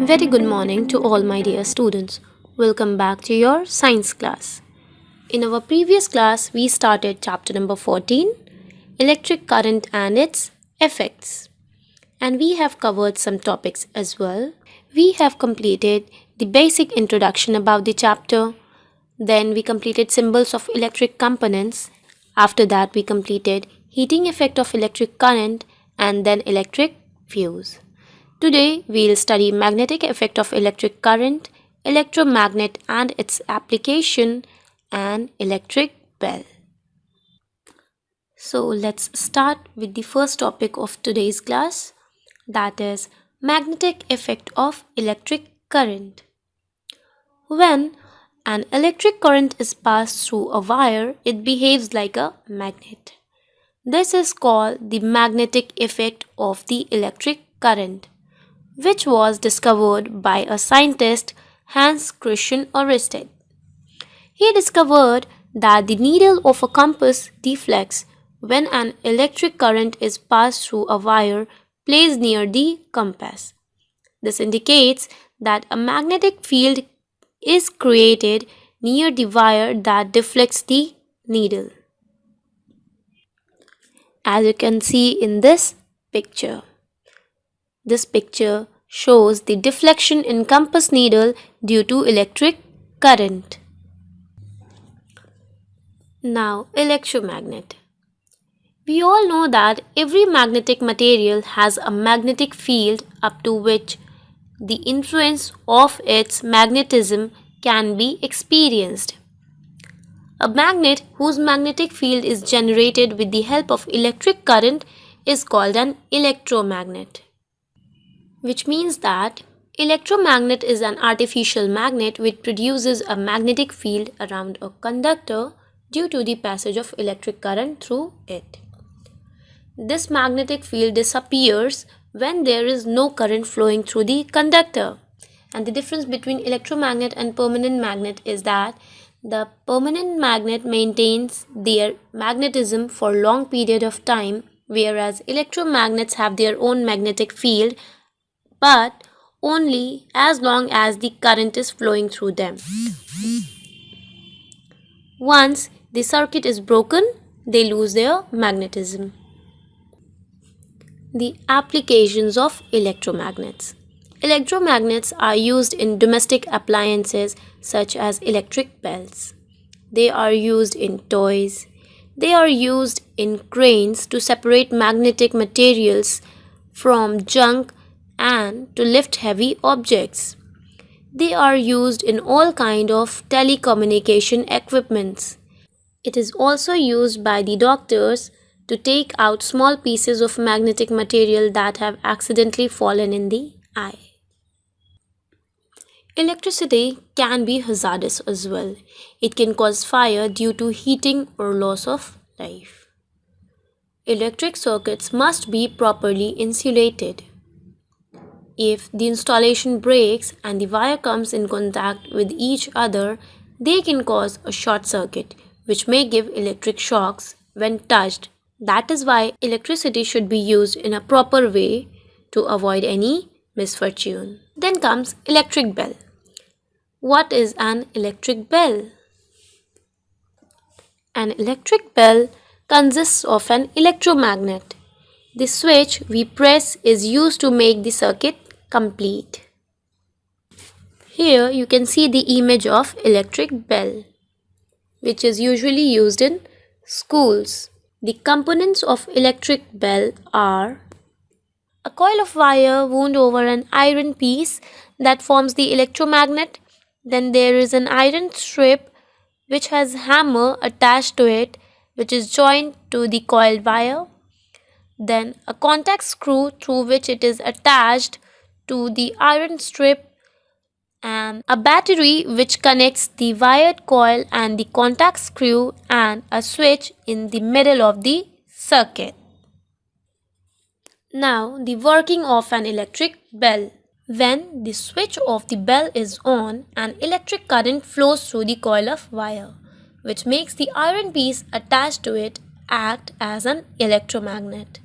Very good morning to all my dear students. Welcome back to your science class. In our previous class, we started chapter number 14, electric current and its effects. And we have covered some topics as well. We have completed the basic introduction about the chapter. Then we completed symbols of electric components. After that, we completed heating effect of electric current and then electric fuse. Today, we'll study magnetic effect of electric current, electromagnet and its application, and electric bell. So let's start with the first topic of today's class, that is magnetic effect of electric current. When an electric current is passed through a wire, it behaves like a magnet. This is called the magnetic effect of the electric current, which was discovered by a scientist, Hans Christian Ørsted. He discovered that the needle of a compass deflects when an electric current is passed through a wire placed near the compass. This indicates that a magnetic field is created near the wire that deflects the needle, as you can see in this picture. This picture shows the deflection in compass needle due to electric current. Now, electromagnet. We all know that every magnetic material has a magnetic field up to which the influence of its magnetism can be experienced. A magnet whose magnetic field is generated with the help of electric current is called an electromagnet, which means that electromagnet is an artificial magnet which produces a magnetic field around a conductor due to the passage of electric current through it. This magnetic field disappears when there is no current flowing through the conductor. And the difference between electromagnet and permanent magnet is that the permanent magnet maintains their magnetism for a long period of time, whereas electromagnets have their own magnetic field, but only as long as the current is flowing through them. Once the circuit is broken, they lose their magnetism. The applications of electromagnets. Electromagnets are used in domestic appliances such as electric bells. They are used in toys. They are used in cranes to separate magnetic materials from junk and to lift heavy objects. They are used in all kinds of telecommunication equipments. It is also used by the doctors to take out small pieces of magnetic material that have accidentally fallen in the eye. Electricity can be hazardous as well. It can cause fire due to heating or loss of life. Electric circuits must be properly insulated. If the installation breaks and the wire comes in contact with each other, they can cause a short circuit, which may give electric shocks when touched. That is why electricity should be used in a proper way to avoid any misfortune. Then comes electric bell. What is an electric bell? An electric bell consists of an electromagnet. The switch we press is used to make the circuit complete. Here you can see the image of electric bell, which is usually used in schools. The components of electric bell are a coil of wire wound over an iron piece that forms the electromagnet. Then there is an iron strip which has a hammer attached to it, which is joined to the coiled wire. Then a contact screw through which it is attached to the iron strip, and a battery which connects the wired coil and the contact screw, and a switch in the middle of the circuit. Now, the working of an electric bell. When the switch of the bell is on, an electric current flows through the coil of wire, which makes the iron piece attached to it act as an electromagnet.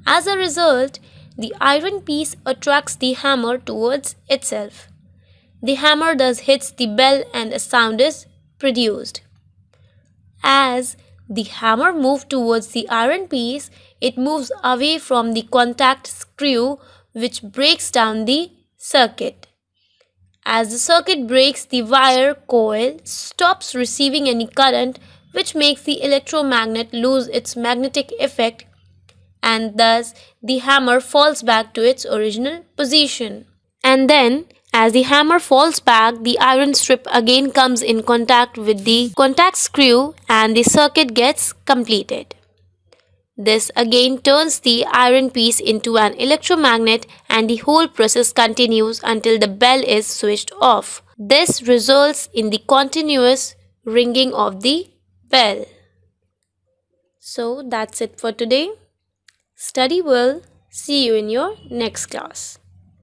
As a result, the iron piece attracts the hammer towards itself. The hammer thus hits the bell and a sound is produced. As the hammer moves towards the iron piece, it moves away from the contact screw, which breaks down the circuit. As the circuit breaks, the wire coil stops receiving any current, which makes the electromagnet lose its magnetic effect, and thus the hammer falls back to its original position. And then, as the hammer falls back, the iron strip again comes in contact with the contact screw and the circuit gets completed. This again turns the iron piece into an electromagnet and the whole process continues until the bell is switched off. This results in the continuous ringing of the bell. So that's it for today. Study well. See you in your next class.